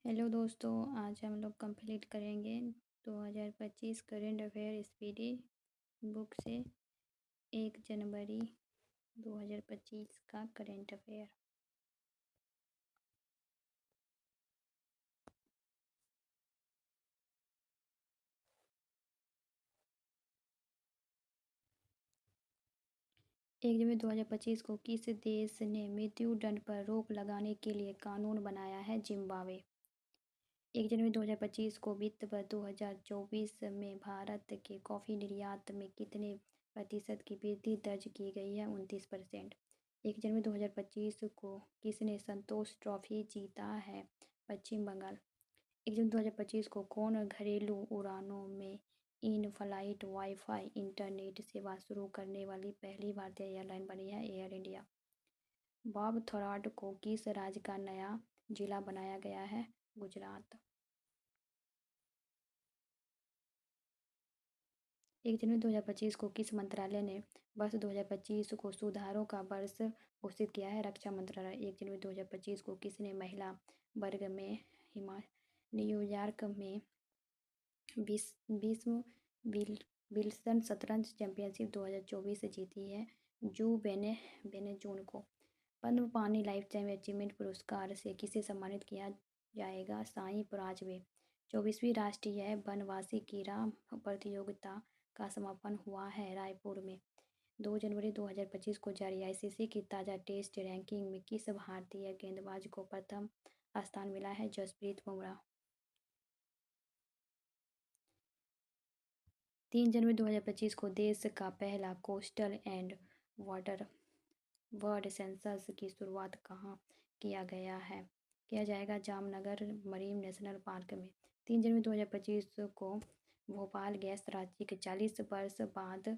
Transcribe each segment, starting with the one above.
Hello दोस्तों, आज हम लोग कंप्लीट करेंगे 2025 करेंट अफेयर स्पीडी बुक से 1 जनवरी 2025 का करेंट अफेयर। 1 जनवरी 2025 को किस देश ने मृत्यु दंड पर रोक लगाने के लिए कानून बनाया है? जिम्बाब्वे। 1 जनवरी 2025 को वित्त वर्ष 2024 में भारत के कॉफ़ी निर्यात में कितने प्रतिशत की वृद्धि दर्ज की गई है? 29%। 1 जनवरी 2025 को किसने संतोष ट्रॉफी जीता है? पश्चिम बंगाल। 1 जनवरी 2025 को कौन घरेलू उड़ानों में इन फ्लाइट वाईफाई इंटरनेट सेवा शुरू करने वाली पहली भारतीय एयरलाइन बनी है? Air India. बॉब थोराट को किस राज्य का नया जिला बनाया गया है? गुजरात। 1 जनवरी 2025 को किस मंत्रालय ने वर्ष 2025 को सुधारों का वर्ष घोषित किया है? रक्षा मंत्रालय। 1 जनवरी 2025 को किसने महिला वर्ग में न्यूयॉर्क में विश्व विल्सन शतरंज चैंपियनशिप 2024 जीती है? जू बेनेजून को। पद्म पाणि लाइफटाइम अचीवमेंट पुरस्कार से किसे सम्मानित किया जाएगा? साईं पराजवे। 24वीं राष्ट्रीय वनवासी क्रीड़ा प्रतियोगिता का समापन हुआ है रायपुर में। 2 जनवरी 2025 को जारी आईसीसी की ताज़ा टेस्ट रैंकिंग में किस भारतीय गेंदबाज को प्रथम स्थान मिला है? जसप्रीत बुमराह। 3 जनवरी 2025 को देश का पहला coastal and water bird census की शुरुआत कहाँ किया जाएगा? जामनगर मरीन नेशनल पार्क में। 3 जनवरी 2025 को भोपाल गैस त्रासदी के 40 वर्ष बाद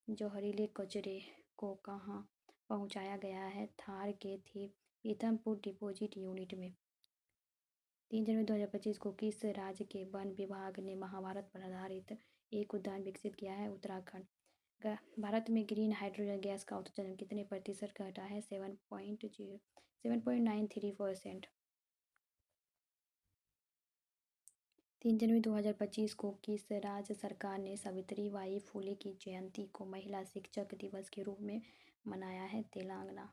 जहरीले कचरे को कहाँ पहुँचाया गया है? थार के थी पीथमपुर डिपोजिट यूनिट में। 3 जनवरी 2025 को किस राज्य के वन विभाग ने महाभारत पर आधारित एक उद्यान विकसित किया है? उत्तराखंड। भारत में ग्रीन हाइड्रोजन गैस का उत्सर्जन कितने प्रतिशत घटा है? 7.93%। 3 जनवरी 2025 को किस राज्य सरकार ने सावित्री बाई फुले की जयंती को महिला शिक्षक दिवस के रूप में मनाया है? तेलंगाना।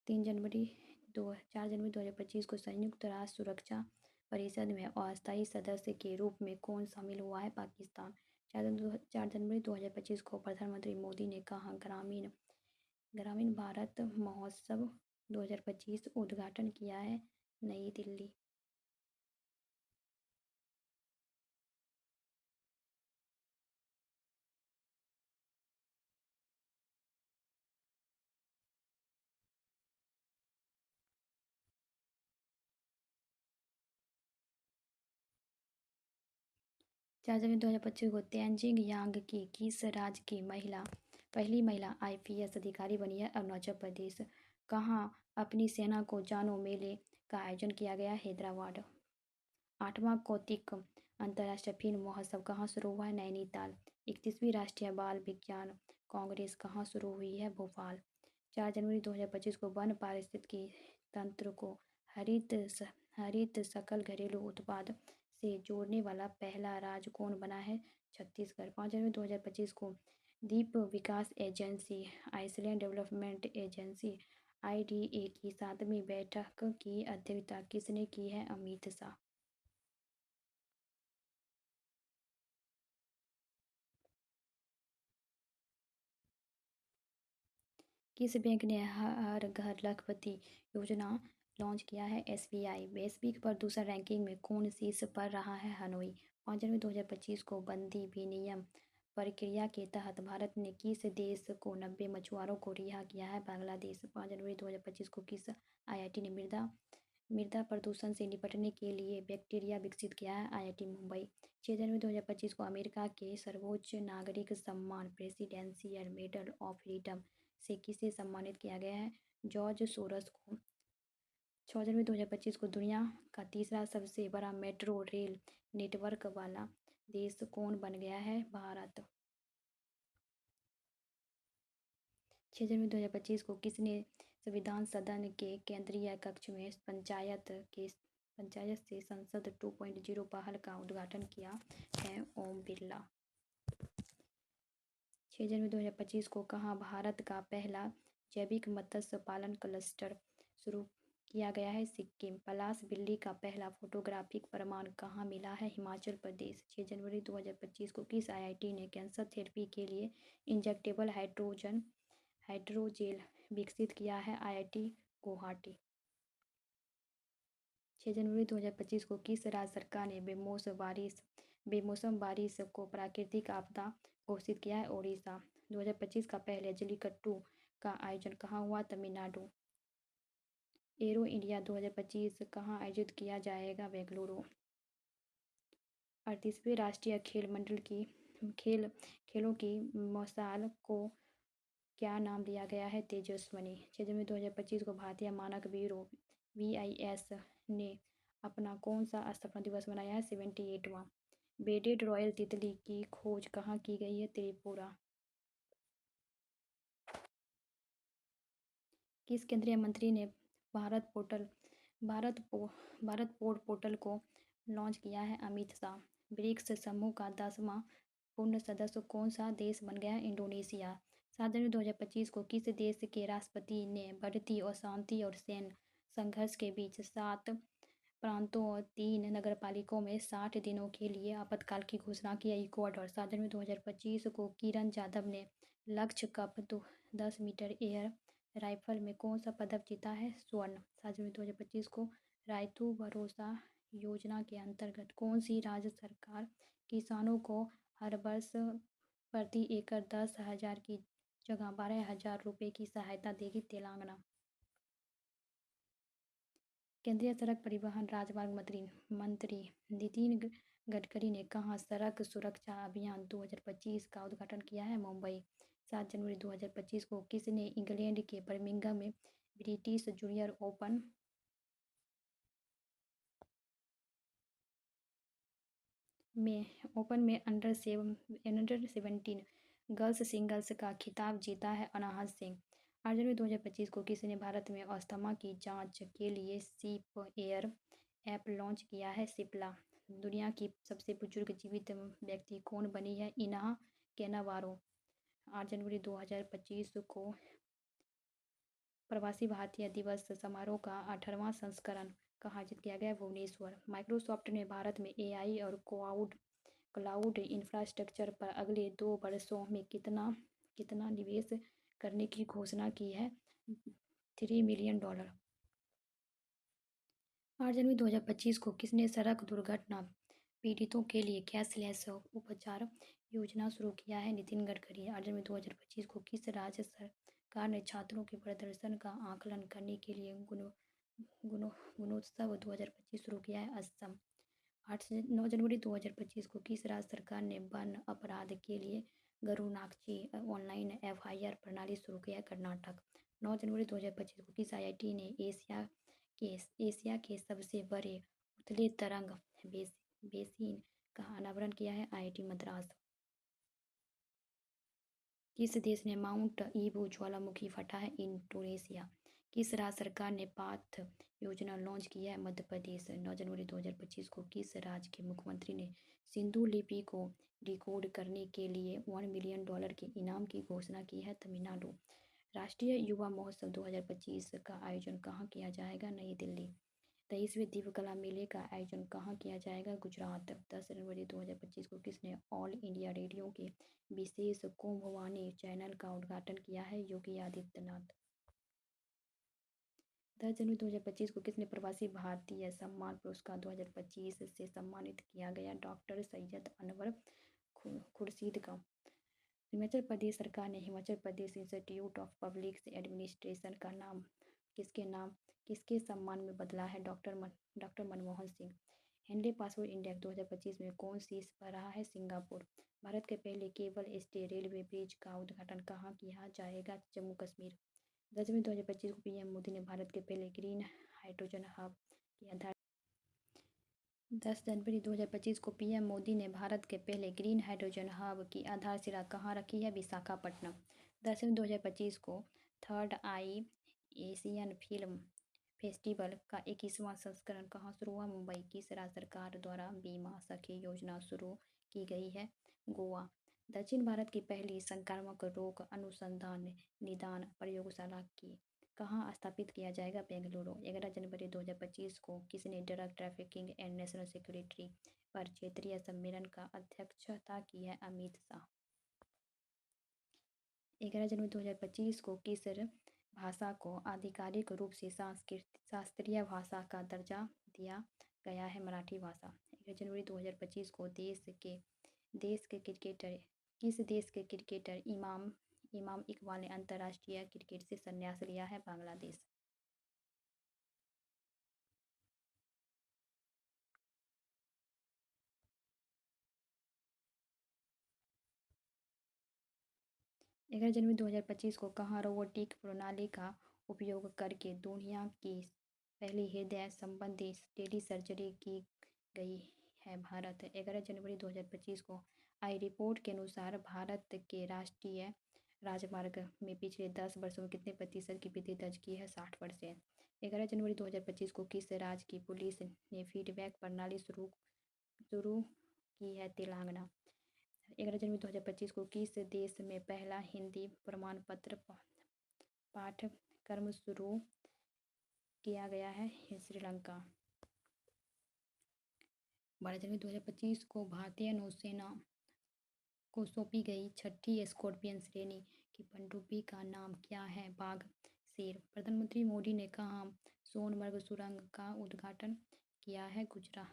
4 जनवरी 2025 को संयुक्त राष्ट्र सुरक्षा परिषद में अस्थायी सदस्य के रूप में कौन शामिल हुआ है? पाकिस्तान। 4 जनवरी 2025 को प्रधानमंत्री मोदी ने कहा ग्रामीण भारत महोत्सव 2025 उद्घाटन किया है? नई दिल्ली। चार जनवरी 2025 को तेंजिंग यांग की किस राज्य की पहली महिला आईपीएस अधिकारी बनी है? अरुणाचल प्रदेश। कहाँ अपनी सेना को जानो मेले का आयोजन किया गया? हैदराबाद। 8वां कौतिक अंतर्राष्ट्रीय फिल्म महोत्सव कहाँ शुरू हुआ है? नैनीताल। 31वीं राष्ट्रीय बाल विज्ञान कांग्रेस कहाँ शुरू हुई है? भोपाल। 4 जनवरी 2025 को वन पारिस्थितिकी तंत्र को हरित सकल घरेलू उत्पाद से जोड़ने वाला पहला राज्य कौन बना है? छत्तीसगढ़। 5 जनवरी 2025 को द्वीप विकास agency island development agency IDA की 7वीं बैठक की अध्यक्षता किसने की है? अमित शाह। किस बैंक ने हर घर लखपति योजना लॉन्च किया है? SBI। वैश्विक प्रदूषण रैंकिंग में कौन शीर्ष पर रहा है? हनोई। 5 जनवरी 2025 को बंदी विनिमय प्रक्रिया के तहत भारत ने किस देश को 90 मछुआरों को रिहा किया है? बांग्लादेश। 5 जनवरी 2025 को किस IIT ने मृदा प्रदूषण से निपटने के लिए बैक्टीरिया विकसित किया है? IIT मुंबई। 6 जनवरी 2025 को अमेरिका के सर्वोच्च नागरिक सम्मान प्रेसिडेंशियल मेडल ऑफ फ्रीडम से किसे सम्मानित किया गया है? जॉर्ज सोरस को। 6 जनवरी 2025 को दुनिया का तीसरा सबसे बड़ा मेट्रो रेल नेटवर्क वाला देश कौन बन गया है? भारत। 6 जनवरी 2025 को किसने संविधान सदन के केंद्रीय कक्ष में पंचायत के पंचायत से संसद 2.0 पहल का उद्घाटन किया है ओम बिरला। 6 जनवरी 2025 को कहाँ भारत का पहला जैविक मत्स्य पालन क्लस्टर शुरू किया गया है? सिक्किम। पलाश बिल्ली का पहला फोटोग्राफिक प्रमाण कहाँ मिला है? हिमाचल प्रदेश। 6 जनवरी 2025 को किस आईआईटी ने कैंसर थेरेपी के लिए इंजेक्टेबल हाइड्रोजेल विकसित किया है? आईआईटी गुवाहाटी। 6 जनवरी 2025 को किस राज्य सरकार ने बेमौसम बारिश को प्राकृतिक आपदा घोषित किया है? ओडिशा। 2025 का पहले जल्लीकट्टू का आयोजन कहाँ हुआ? तमिलनाडु। एरो इंडिया 2025 कहाँ आयोजित किया जाएगा? बेंगलुरु। 38वें राष्ट्रीय खेल मंडल की खेलों की मशाल को क्या नाम दिया गया है? तेजस्विनी। 6 जनवरी 2025 को भारतीय मानक ब्यूरो (VIS) ने अपना कौन सा स्थापना दिवस मनाया है? 78वां। बेडेड रॉयल तितली की खोज कहाँ की गई है? त्रिपुरा। किस केंद्रीय मंत्री ने भारत पोर्ट पोर्टल को लॉन्च किया है? अमित शाह। ब्रिक्स समूह का 10वां पूर्ण सदस्य कौन सा देश बन गया है? इंडोनेशिया। 7 जनवरी 2025 को किस देश के राष्ट्रपति ने बढ़ती अशांति और सैन्य संघर्ष के बीच 7 प्रांतों और 3 नगरपालिकाओं में 60 दिनों के लिए आपातकाल की घोषणा की? इक्वाडोर। 7 जनवरी 2025 को किरण जाधव ने लक्ष्य कप 10 मीटर एयर राइफल में कौन सा पदक जीता है? स्वर्ण। 7 जनवरी 2025 को रायतू भरोसा योजना के अंतर्गत कौन सी राज्य सरकार किसानों को हर वर्ष प्रति एकड़ 10,000 की जगह 12,000 रुपये की सहायता देगी? तेलंगाना। केंद्रीय सड़क परिवहन राजमार्ग मंत्री नितिन गडकरी ने कहाँ सड़क सुरक्षा अभियान 2025 का उद्घाटन किया है? मुंबई। 7 जनवरी 2025 को किसने इंग्लैंड के बर्मिंघम में ब्रिटिश जूनियर ओपन में अंडर 17 गर्ल्स सिंगल्स का खिताब जीता है? अनाहत सिंह। 8 जनवरी 2025 को किसने भारत में अस्थमा की जांच के लिए सिप एयर ऐप लॉन्च किया है? सिप्ला। दुनिया की सबसे बुजुर्ग जीवित व्यक्ति कौन बनी है? इनाह केनावारो। 8 जनवरी 2025 को प्रवासी भारतीय दिवस समारोह का 18वां संस्करण कहाँ आयोजित किया गया? भुवनेश्वर। माइक्रोसॉफ्ट ने भारत में एआई और क्लाउड इंफ्रास्ट्रक्चर पर अगले 2 वर्षों में कितना निवेश करने की घोषणा की है? $3 मिलियन। 8 जनवरी 2025 को किसने सड़क दुर्घटना पीड़ितों के लिए कैशलेस उपचार योजना शुरू किया है? नितिन गडकरी। 8 जनवरी 2025 को किस राज्य सरकार ने छात्रों के प्रदर्शन का आकलन करने के लिए गुणोत्सव 2025 शुरू किया है? असम। 9 जनवरी 2025 को किस राज्य सरकार ने वन अपराध के लिए गरुनाकची ऑनलाइन FIR प्रणाली शुरू किया है? कर्नाटक। 9 जनवरी 2025 को किस आईआईटी ने एशिया के सबसे बड़े उथले तरंग बेसिन का अनावरण किया है? IIT मद्रास। किस देश ने माउंट ईबू ज्वालामुखी फटा है? इंडोनेशिया। किस राज्य सरकार ने पाथ योजना लॉन्च की है? मध्य प्रदेश। 9 जनवरी 2025 को किस राज्य के मुख्यमंत्री ने सिंधु लिपि को डिकोड करने के लिए $1 मिलियन के इनाम की घोषणा की है? तमिलनाडु। राष्ट्रीय युवा महोत्सव 2025 का आयोजन कहाँ किया जाएगा? नई दिल्ली। 23वें दिव्यकला मेले का आयोजन कहाँ किया जाएगा? गुजरात। 10 जनवरी 2025 को किसने ऑल इंडिया रेडियो के विशेष कुंभवाणी चैनल का उद्घाटन किया है? योगी आदित्यनाथ। 10 जनवरी 2025 को किसने प्रवासी भारतीय सम्मान पुरस्कार 2025 से सम्मानित किया गया? डॉक्टर सैयद अनवर खुर्शीद का। हिमाचल प्रदेश सरकार ने Himachal Pradesh institute of public administration का नाम किसके सम्मान में बदला है? Doctor Manmohan Singh. Henley passport index 2025 में कौन शीर्ष पर रहा है? सिंगापुर। भारत के पहले केबल स्टे रेलवे ब्रिज का उद्घाटन कहाँ किया जाएगा? जम्मू कश्मीर। 10 जनवरी 2025 को पीएम मोदी ने भारत के पहले ग्रीन हाइड्रोजन हब की आधार 10 जनवरी 2025 को पीएम मोदी ने भारत के पहले ग्रीन हाइड्रोजन हब की आधारशिला कहाँ रखी है? विशाखापट्टनम। 10 जनवरी 2025 को थर्ड आई एशियन फिल्म फेस्टिवल का 21वां संस्करण कहाँ शुरू हुआ? मुंबई। किस राज्य सरकार द्वारा बीमा सखी योजना शुरू की गई है? गोवा। दक्षिण भारत की पहली संक्रामक रोग अनुसंधान निदान प्रयोगशाला की कहाँ स्थापित किया जाएगा? बेंगलुरु। 11 जनवरी 2025 को किसने drug trafficking and national security पर क्षेत्रीय सम्मेलन का अध्यक्षता की है? अमित शाह। 11 जनवरी 2025 को किस भाषा को आधिकारिक रूप से शास्त्रीय भाषा का दर्जा दिया गया है? मराठी भाषा। 11 जनवरी 2025 को किस देश के क्रिकेटर इमाम इकबाल ने अंतर्राष्ट्रीय क्रिकेट से संन्यास लिया है? बांग्लादेश। ग्यारह जनवरी 2025 को कहाँ रोबोटिक प्रणाली का उपयोग करके दुनिया की पहली हृदय संबंधी टेली सर्जरी की गई है? भारत। 11 जनवरी 2025 को आई रिपोर्ट के अनुसार भारत के राष्ट्रीय राजमार्ग में पिछले 10 वर्षों में कितने प्रतिशत की वृद्धि दर्ज की है? 60%। 11 जनवरी 2025 को किस राज्य की पुलिस ने फीडबैक प्रणाली शुरू की है? तेलंगाना। 11 जनवरी 2025 को किस देश में पहला हिंदी प्रमाण पत्र पाठ्यक्रम शुरू किया गया है? श्रीलंका। 12 जनवरी 2025 को भारतीय नौसेना को सौंपी गई छठी स्कॉर्पियन श्रेणी की पनडुब्बी का नाम क्या है? बाघ। शेर। प्रधानमंत्री मोदी ने कहाँ सोनमर्ग सुरंग का उद्घाटन किया है? गुजरात।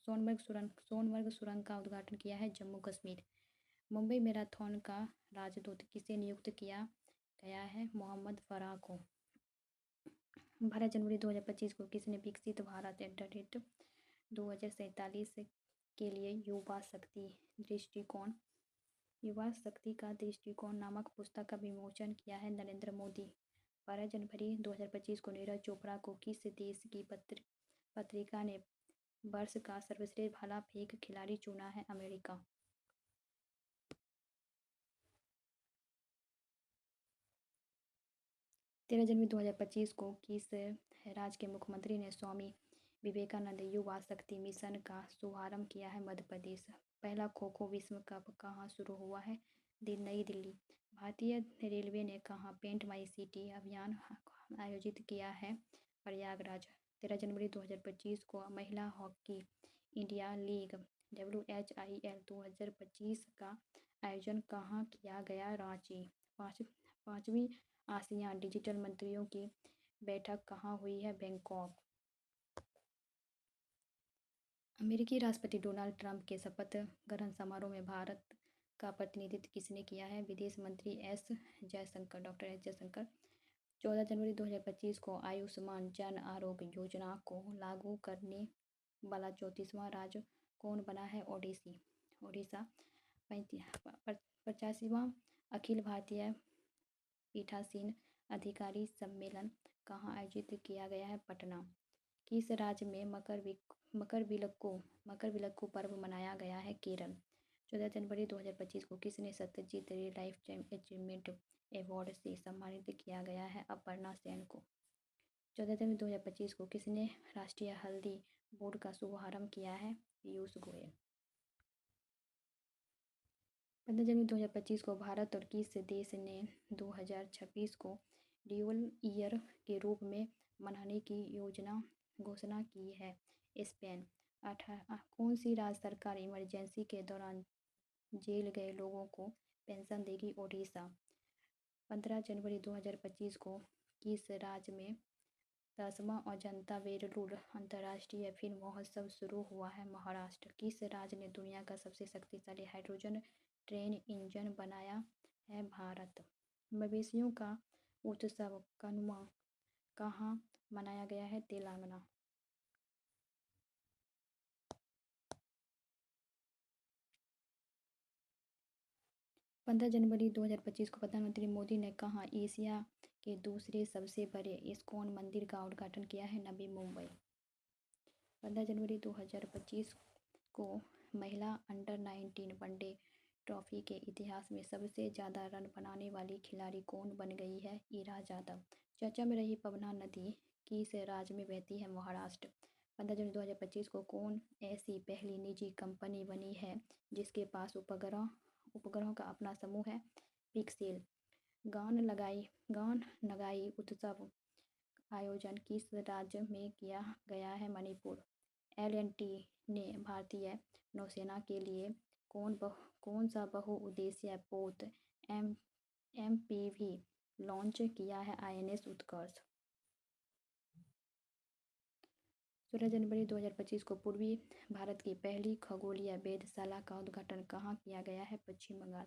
सोनमर्ग सुरंग का उद्घाटन किया है? जम्मू कश्मीर। मुंबई मैराथन का राजदूत किसे नियुक्त किया गया है? मोहम्मद फराह को। 12 जनवरी 2025 को किसने विकसित भारत @ 2047 के लिए युवा शक्ति का दृष्टिकोण नामक पुस्तक का विमोचन किया है? नरेंद्र मोदी। 12 जनवरी 2025 को नीरज चोपड़ा को किस देश की पत्रिका ने वर्ष का सर्वश्रेष्ठ भाला फेंक खिलाड़ी चुना है? अमेरिका। 13 जनवरी 2025 को किस राज्य के मुख्यमंत्री ने स्वामी विवेकानंद युवा शक्ति मिशन का शुभारंभ किया है? मध्य प्रदेश। पहला खो खो विश्व कप कहाँ शुरू हुआ है? नई दिल्ली। भारतीय रेलवे ने कहाँ पेंट माई सिटी अभियान आयोजित किया है? प्रयागराज। 13 जनवरी 2025 को महिला हॉकी इंडिया लीग WHIL 2025 का आयोजन कहाँ किया गया? रांची। पाँचवीं आसियान डिजिटल मंत्रियों की बैठक कहाँ हुई है? बैंकॉक। अमेरिकी राष्ट्रपति डोनाल्ड ट्रंप के शपथ ग्रहण समारोह में भारत का प्रतिनिधित्व किसने किया है? विदेश मंत्री डॉक्टर एस जयशंकर। 14 जनवरी 2025 को आयुष्मान जन आरोग्य योजना को लागू करने वाला 34वां राज्य कौन बना है? ओडिशा। 50वां अखिल भारतीय पीठासीन अधिकारी सम्मेलन कहाँ आयोजित किया गया है? पटना। किस राज्य में मकरविलक्कू पर्व मनाया गया है? केरल। 14 जनवरी 2025 को किसने सत्यजीत रे लाइफ टाइम अचीवमेंट अवार्ड से सम्मानित किया गया है? अपर्णा सेन को। 14 जनवरी 2025 को किसने राष्ट्रीय हल्दी बोर्ड का शुभारंभ किया है? पीयूष गोयल। 15 जनवरी 2025 को भारत और किस देश ने 2026 को ड्यूअल ईयर के रूप में मनाने की घोषणा की है? स्पेन। कौन सी राज्य सरकार इमरजेंसी के दौरान जेल गए लोगों को पेंशन देगी? ओडिशा। 15 जनवरी 2025 को किस राज्य में 10वां अजंता वेरुल अंतर्राष्ट्रीय फिल्म महोत्सव शुरू हुआ है? महाराष्ट्र। किस राज्य ने दुनिया का सबसे शक्तिशाली हाइड्रोजन ट्रेन इंजन बनाया है? भारत। मवेशियों का उत्सव कनुमा कहाँ मनाया गया है? तेलंगाना। 15 जनवरी 2025 को प्रधानमंत्री मोदी ने कहाँ एशिया के दूसरे सबसे बड़े इस्कॉन मंदिर का उद्घाटन किया है? नवी मुंबई। 15 जनवरी 2025 को महिला अंडर-19 वनडे ट्रॉफी के इतिहास में सबसे ज़्यादा रन बनाने वाली खिलाड़ी कौन बन गई है? इरा यादव। चर्चा में रही पवना नदी किस राज्य में बहती है? महाराष्ट्र। 15 जनवरी 2025 को कौन ऐसी पहली निजी कंपनी बनी है जिसके पास उपग्रहों का अपना समूह है? पिक्सेल। गान नगाई उत्सव आयोजन किस राज्य में किया गया है? मणिपुर। L&T ने भारतीय नौसेना के लिए कौन सा बहुउद्देशीय पोत MPV लॉन्च किया है? INS उत्कर्ष। 16 जनवरी 2025 को पूर्वी भारत की पहली खगोलीय वेधशाला का उद्घाटन कहाँ किया गया है? पश्चिम बंगाल।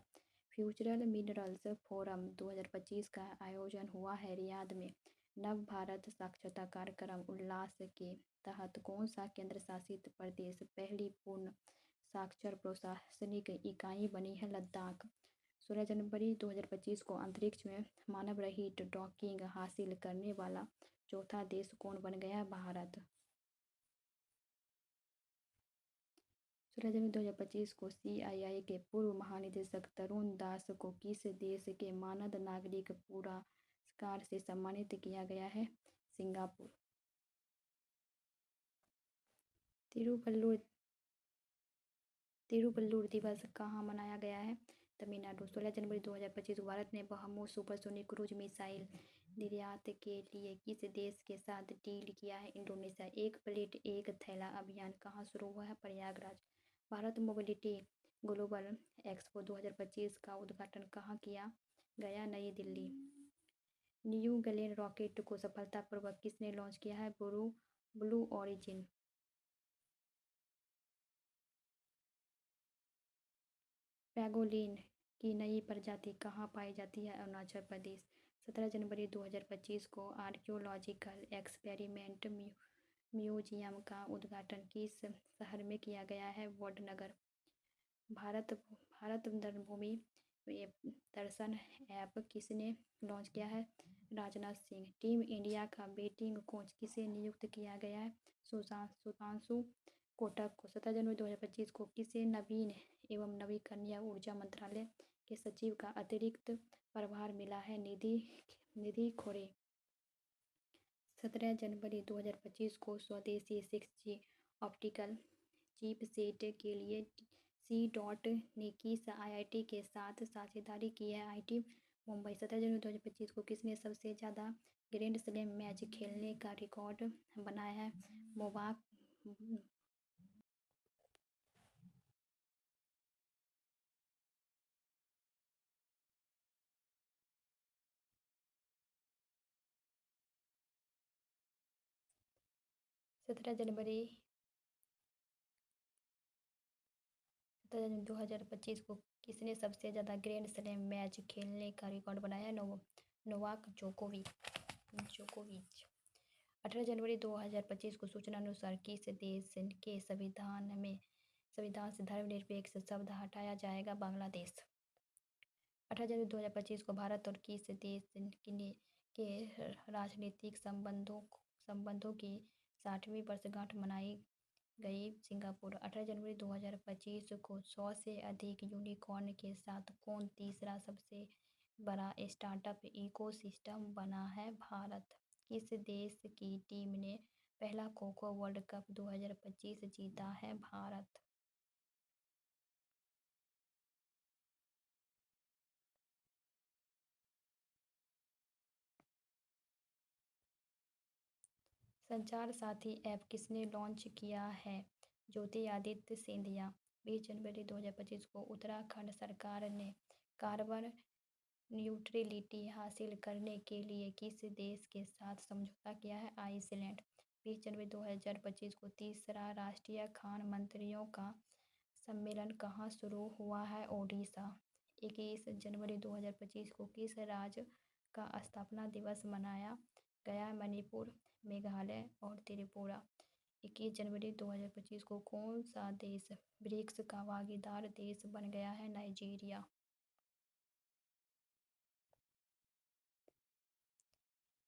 फ्यूचरल मिनरल्स फोरम 2025 का आयोजन हुआ है रियाद में। नव भारत साक्षरता कार्यक्रम उल्लास के तहत कौन सा केंद्र शासित प्रदेश पहली पूर्ण साक्षर प्रशासनिक इकाई बनी है? लद्दाख। 16 जनवरी 2025 को अंतरिक्ष में मानव रहित डॉकिंग हासिल करने वाला चौथा देश कौन बन गया? भारत। 16 जनवरी 2025 को CII के पूर्व महानिदेशक तरुण दास को किस देश के मानद नागरिक पुरस्कार से सम्मानित किया गया है? सिंगापुर। तिरुवल्लुवर दिवस कहाँ मनाया गया है? तमिलनाडु। 16 जनवरी 2025 को भारत ने ब्रह्मोस सुपरसोनिक क्रूज मिसाइल निर्यात के लिए किस देश के साथ डील किया है? इंडोनेशिया। एक प्लेट एक थैला अभियान कहाँ शुरू हुआ है? Prayagraj. Bharat mobility global expo 2025 का उद्घाटन कहाँ किया गया? नई दिल्ली। न्यू गलेन रॉकेट को सफलतापूर्वक किसने लॉन्च किया है? Blue origin. पैंगोलिन की नई प्रजाति कहाँ पाई जाती है? अरुणाचल प्रदेश। 17 जनवरी 2025 को आर्कियोलॉजिकल एक्सपेरिमेंट म्यूजियम का उद्घाटन किस शहर में किया गया है? वडनगर। भारत धर्मभूमि दर्शन ऐप किसने लॉन्च किया है? राजनाथ सिंह। टीम इंडिया का बैटिंग कोच किसे नियुक्त किया गया है? सुधांशु कोटक को। 17 जनवरी 2025 को किसे नवीन एवं नवीकरणीय ऊर्जा मंत्रालय के सचिव का अतिरिक्त प्रभार मिला है? निधि खोरे। 17 जनवरी 2025 को स्वदेशी 6G ऑप्टिकल चिपसेट के लिए C. ने किस IIT के साथ साझेदारी की है? IIT मुंबई। 17 जनवरी 2025 को किसने सबसे ज़्यादा ग्रैंड स्लैम मैच खेलने का रिकॉर्ड बनाया है? नोवाक 17 जनवरी 2025 को किसने सबसे ज़्यादा ग्रैंड स्लैम मैच खेलने का रिकॉर्ड बनाया? नोवाक जोकोविच। 18 जनवरी 2025 को सूचना अनुसार किस देश के संविधान से धर्मनिरपेक्ष शब्द हटाया जाएगा? बांग्लादेश। 18 जनवरी 2025 को भारत और किस देश के राजनीतिक संबंधों की 60वीं वर्षगांठ मनाई गई? सिंगापुर। 18 जनवरी 2025 को 100 से अधिक यूनिकॉर्न के साथ कौन तीसरा सबसे बड़ा स्टार्टअप इकोसिस्टम बना है? भारत। किस देश की टीम ने पहला खो-खो वर्ल्ड कप 2025 जीता है? भारत। संचार साथी ऐप किसने लॉन्च किया है? ज्योतिरादित्य सिंधिया। 20 जनवरी 2025 को उत्तराखंड सरकार ने कार्बन न्यूट्रलिटी हासिल करने के लिए किस देश के साथ समझौता किया है? आइसलैंड। 20 जनवरी 2025 को तीसरा राष्ट्रीय खान मंत्रियों का सम्मेलन कहाँ शुरू हुआ है? ओडिशा। 21 जनवरी 2025 को किस राज्य का स्थापना दिवस मनाया गया है? मणिपुर, मेघालय और त्रिपुरा। 21 जनवरी 2025 को कौन सा देश ब्रिक्स का भागीदार देश बन गया है? नाइजीरिया।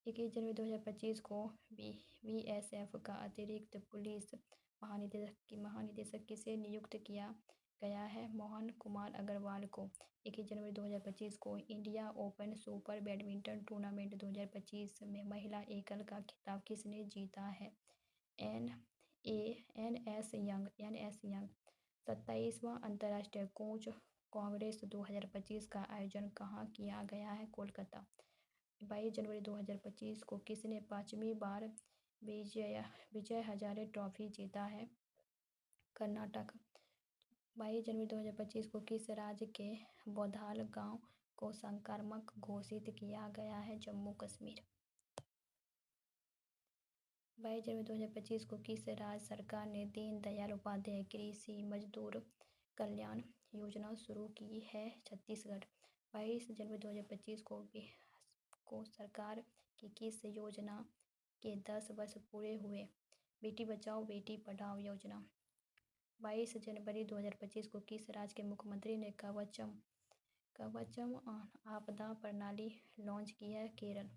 21 जनवरी 2025 को BSF का अतिरिक्त पुलिस महानिदेशक किसे नियुक्त किया गया है मोहन कुमार अग्रवाल को। 21 जनवरी 2025 को India open super badminton tournament 2025 में महिला एकल का खिताब किसने जीता है? An An Se Young. 27वां अंतर्राष्ट्रीय कोच कांग्रेस 2025 का आयोजन कहाँ किया गया है? कोलकाता। 22 जनवरी 2025 को किसने 5वीं बार विजय हजारे ट्रॉफी जीता है? कर्नाटक। 22 जनवरी 2025 को किस राज्य के बौधाल गांव को संक्रामक घोषित किया गया है? जम्मू कश्मीर। 22 जनवरी 2025 को किस राज्य सरकार ने दीनदयाल उपाध्याय कृषि मजदूर कल्याण योजना शुरू की है? छत्तीसगढ़। 22 जनवरी 2025 को सरकार की किस योजना के 10 वर्ष पूरे हुए? बेटी बचाओ बेटी पढ़ाओ योजना। 22 जनवरी 2025 को किस राज्य के मुख्यमंत्री ने कवचम आपदा प्रणाली लॉन्च की है? केरल।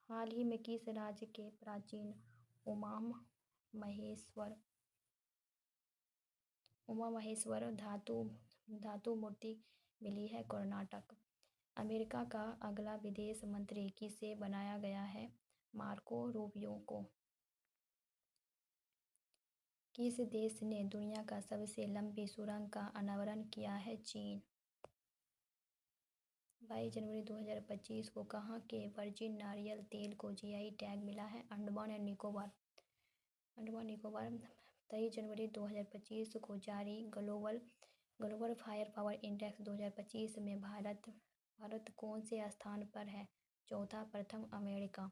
हाल ही में किस राज्य के प्राचीन उमा महेश्वर धातु मूर्ति मिली है? कर्नाटक। अमेरिका का अगला विदेश मंत्री किसे बनाया गया है? मार्को रूबियो को। किस देश ने दुनिया का सबसे लंबी सुरंग का अनावरण किया है? चीन। 22 जनवरी 2025 को कहाँ के वर्जिन नारियल तेल को जीआई टैग मिला है? अंडमान एंड निकोबार। 23 जनवरी 2025 को जारी ग्लोबल फायर पावर इंडेक्स 2025 में भारत कौन से स्थान पर है? चौथा। प्रथम अमेरिका।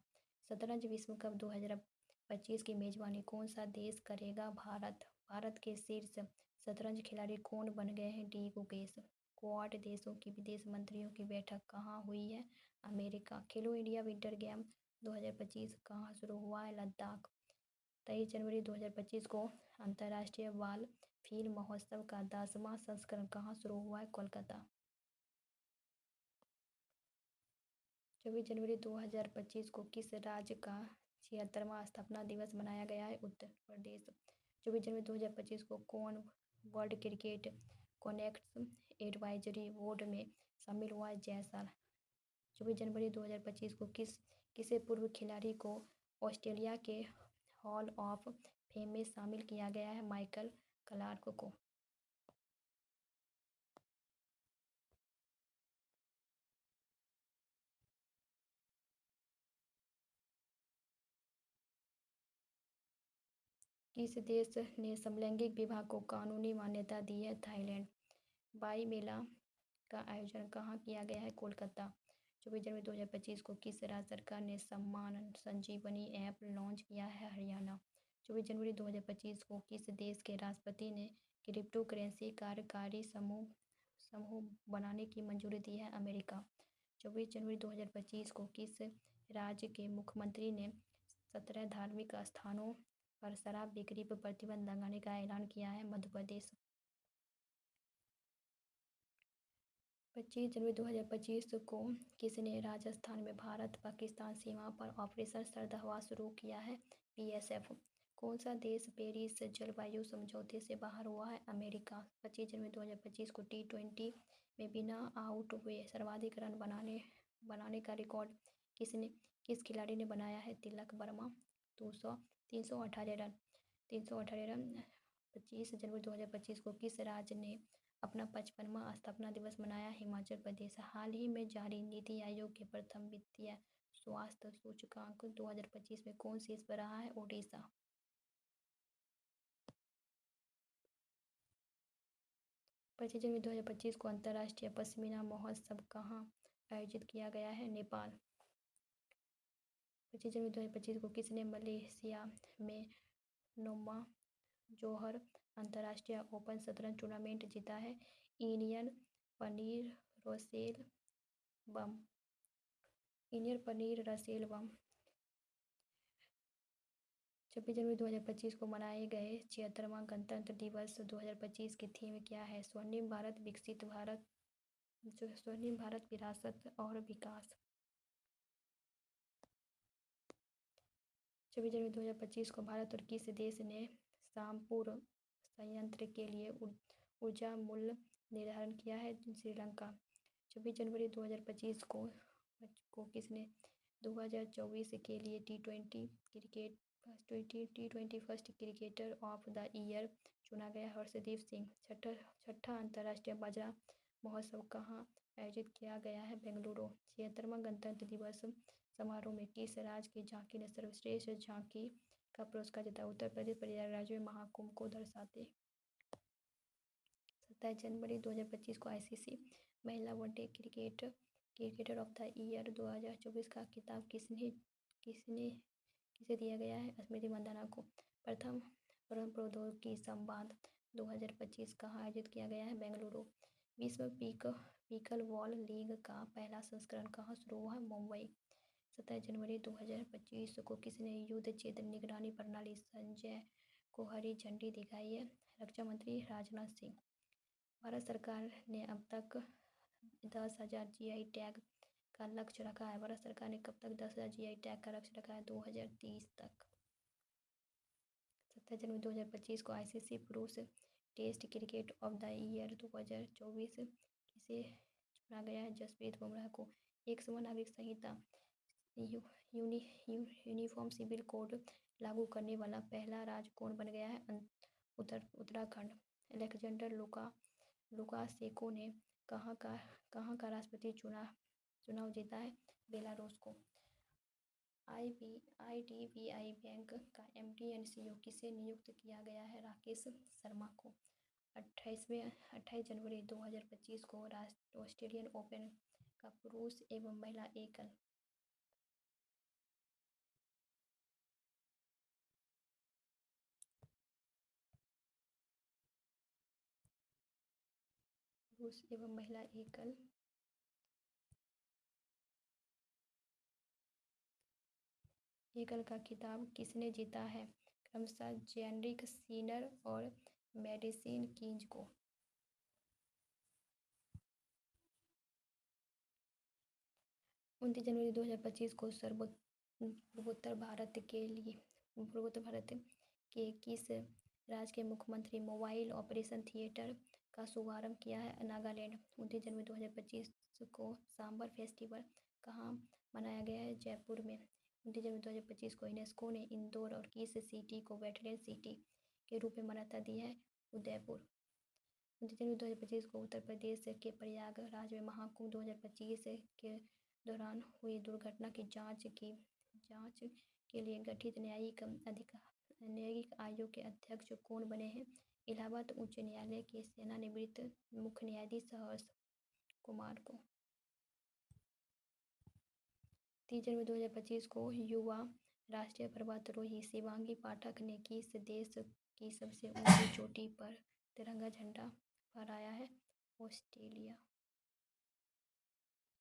शतरंज विश्व कप 2025 की मेजबानी कौन सा देश करेगा? भारत के शीर्ष शतरंज खिलाड़ी कौन बन गए हैं? डी गुकेश। क्वाड देशों की विदेश मंत्रियों की बैठक कहाँ हुई है? अमेरिका। खेलो इंडिया विंटर गेम 2025 कहाँ शुरू हुआ है? लद्दाख। 23 जनवरी 2025 को अंतर्राष्ट्रीय बाल फिल्म महोत्सव का 10वां संस्करण कहाँ शुरू हुआ है? कोलकाता। 24 जनवरी 2025 को किस राज्य का 76वां स्थापना दिवस मनाया गया है? उत्तर प्रदेश। 24 जनवरी 2025 को कौन world cricket connects advisory board में शामिल हुआ है? जयसाल। 24 जनवरी 2025 को किसे पूर्व खिलाड़ी को ऑस्ट्रेलिया के हॉल ऑफ फेम में शामिल किया गया है? माइकल क्लार्क को। किस देश ने समलैंगिक विवाह को कानूनी मान्यता दी है? थाईलैंड। बाई मेला का आयोजन कहाँ किया गया है? कोलकाता। 24 जनवरी 2025 को किस राज्य सरकार ने सम्मान संजीवनी ऐप लॉन्च किया है? हरियाणा। 24 जनवरी 2025 को किस देश के राष्ट्रपति ने क्रिप्टो करेंसी कार्यकारी समूह बनाने की मंजूरी दी है? अमेरिका। 24 जनवरी 2025 को किस राज्य के मुख्यमंत्री ने 17 धार्मिक स्थानों पर शराब बिक्री पर प्रतिबंध लगाने का ऐलान किया है? मध्य प्रदेश। 25 जनवरी 2025 को किसने राजस्थान में भारत पाकिस्तान सीमा पर ऑपरेशन सरदहवा शुरू किया है? बीएसएफ। कौन सा देश पेरिस जलवायु समझौते से बाहर हुआ है? अमेरिका। 25 जनवरी 2025 को T20 में बिना आउट हुए सर्वाधिक रन बनाने का रिकॉर्ड किस खिलाड़ी ने बनाया है? तिलक वर्मा। 318 रन। 25 जनवरी 2025 को किस राज्य ने अपना 55वां स्थापना दिवस मनाया? हिमाचल प्रदेश। हाल ही में जारी नीति आयोग के प्रथम वित्तीय स्वास्थ्य सूचकांक 2025 में कौन शीर्ष पर रहा है? ओडिशा। 25 जनवरी 2025 को अंतर्राष्ट्रीय पश्मीना महोत्सव कहाँ आयोजित किया गया है? नेपाल। 25 जनवरी 2025 को किसने मलेशिया में नोमा जोहर अंतर्राष्ट्रीय ओपन शतरंज टूर्नामेंट जीता है? इनियन पनीर रसेल बम। 26 जनवरी 2025 को मनाए गए 76वां गणतंत्र दिवस 2025 की थीम क्या है? स्वर्णिम भारत विरासत और विकास। 26 जनवरी 2025 को भारत और किस देश ने सामपुर संयंत्र के लिए ऊर्जा मूल्य निर्धारण किया है श्रीलंका। 26 जनवरी 2025 को किसने 2024 के लिए T20 first cricketer of the year चुना गया? हर्षदीप सिंह। छठा अंतर्राष्ट्रीय बाजरा महोत्सव कहाँ आयोजित किया गया है? बेंगलुरु। 76वां गणतंत्र दिवस समारोह में किस राज्य की झांकी ने सर्वश्रेष्ठ झांकी का पुरस्कार जीता? उत्तर प्रदेश। प्रयागराज में महाकुंभ को दर्शाते। 27 जनवरी 2025 को आईसीसी महिला one day cricketer of the year 2024 का खिताब किसे दिया गया है? स्मृति मंदाना को। प्रथम प्रौद्योगिकी संवाद 2025 कहाँ आयोजित किया गया है? बेंगलुरु। विश्व पिकल बॉल लीग का पहला संस्करण कहाँ शुरू हुआ? मुंबई। 27 जनवरी 2025 को किसने युद्ध क्षेत्र निगरानी प्रणाली संजय को हरी झंडी दिखाई है? रक्षा मंत्री राजनाथ सिंह। भारत सरकार ने अब तक 10,000 जीआई टैग का लक्ष्य रखा है। भारत सरकार ने कब तक 10,000 जीआई टैग का लक्ष्य रखा है? 2030 तक। 27 जनवरी 2025 को आईसीसी पुरुष test cricket of the year 2024 किसे चुना गया है? जसप्रीत बुमराह को। 100वां नागरिक संहिता यूनिफॉर्म सिविल कोड लागू करने वाला पहला राज्य कौन बन गया है? उत्तराखंड। अलेक्जेंडर लुकाशेंको ने कहाँ का राष्ट्रपति चुनाव जीता है? बेलारूस को। आईडीबीआई बैंक का एमडी एंड सीईओ किसे नियुक्त किया गया है? राकेश शर्मा को। 28 जनवरी 2025 को ऑस्ट्रेलियन ओपन का पुरुष एवं महिला एकल एकल का खिताब किसने जीता है? क्रमशः जेनरिक सिनर और मेडिसिन कीज को। 29 जनवरी 2025 को पूर्वोत्तर भारत के किस राज्य के मुख्यमंत्री मोबाइल ऑपरेशन थिएटर का शुभारंभ किया है? नागालैंड। 29 जनवरी 2025 को सांबर फेस्टिवल कहाँ मनाया गया है? जयपुर में। 29 जनवरी 2025 को यूनेस्को ने इंदौर और किस सिटी को वेटलैंड सिटी के रूप में मान्यता दी है? उदयपुर। 29 जनवरी 2025 को उत्तर प्रदेश के प्रयागराज में महाकुंभ 2025 के दौरान हुई दुर्घटना की जांच के लिए गठित न्यायिक आयोग के अध्यक्ष कौन बने हैं? इलाहाबाद उच्च न्यायालय के सेवानिवृत्त मुख्य न्यायाधीश हर्ष कुमार को। 30 जनवरी 2025 को युवा राष्ट्रीय पर्वतारोही शिवांगी पाठक ने किस देश की सबसे ऊंची चोटी पर तिरंगा झंडा फहराया है? ऑस्ट्रेलिया।